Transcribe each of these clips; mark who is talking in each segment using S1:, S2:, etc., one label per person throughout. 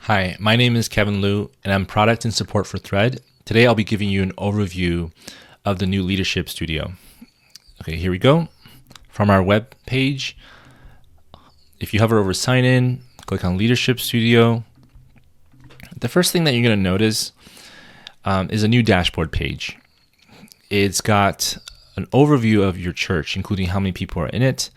S1: Hi, my name is Kevin Liu, and I'm product and support for Thread. Today I'll be giving you an overview of the new Leadership Studio. Okay, here we go. From our web page, if you hover over Sign In, click on Leadership Studio. The first thing that you're going to notice is a new dashboard page. It's got an overview of your church, including how many people are in it,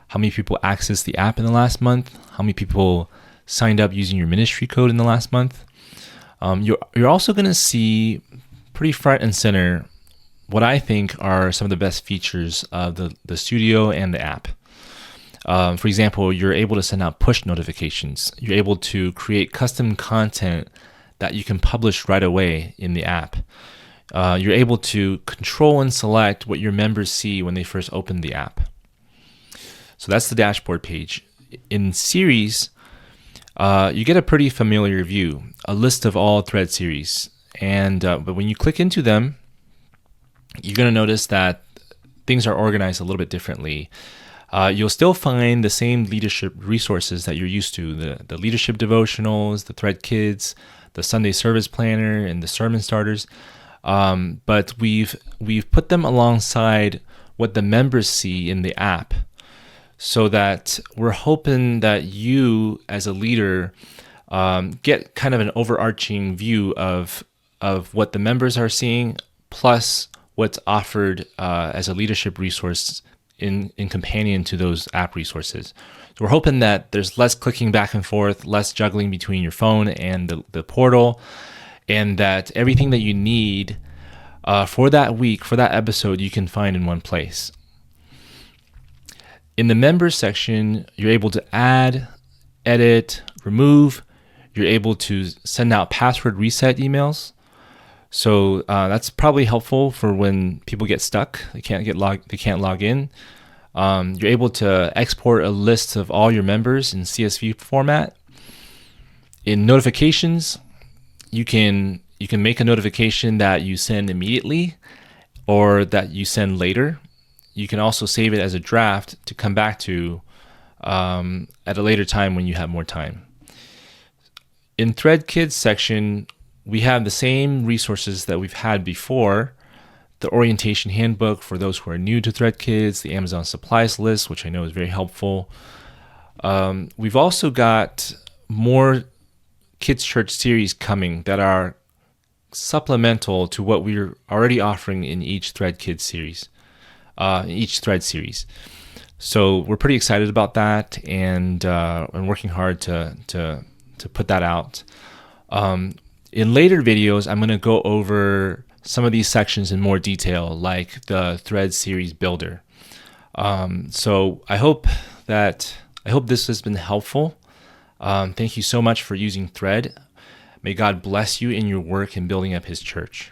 S1: how many people accessed the app in the last month, how many people signed up using your ministry code in the last month. You're also going to see pretty front and center what I think are some of the best features of the studio and the app. For example, you're able to send out push notifications. You're able to create custom content that you can publish right away in the app. You're able to control and select what your members see when they first open the app. So that's the dashboard page. In series, you get a pretty familiar view, a list of all Thread series. But when you click into them, you're going to notice that things are organized a little bit differently. You'll still find the same leadership resources that you're used to, the leadership devotionals, the Thread Kids, the Sunday service planner, and the sermon starters. But we've put them alongside what the members see in the app, so that we're hoping that you as a leader get kind of an overarching view of what the members are seeing, plus what's offered as a leadership resource in companion to those app resources. So we're hoping that there's less clicking back and forth, less juggling between your phone and the portal, and that everything that you need for that week, for that episode, you can find in one place. In the members section, you're able to add, edit, remove. You're able to send out password reset emails. So that's probably helpful for when people get stuck. They can't log in. You're able to export a list of all your members in CSV format. In notifications, you can make a notification that you send immediately or that you send later. You can also save it as a draft to come back to at a later time when you have more time. In Thread Kids section, we have the same resources that we've had before: the orientation handbook for those who are new to Thread Kids, the Amazon supplies list, which I know is very helpful. We've also got more Kids Church series coming that are supplemental to what we're already offering in each Thread Kids series. Each Thread series. So we're pretty excited about that and working hard to put that out. In later videos, I'm going to go over some of these sections in more detail, like the Thread series builder. So I hope this has been helpful. Thank you so much for using Thread. May God bless you in your work in building up His church.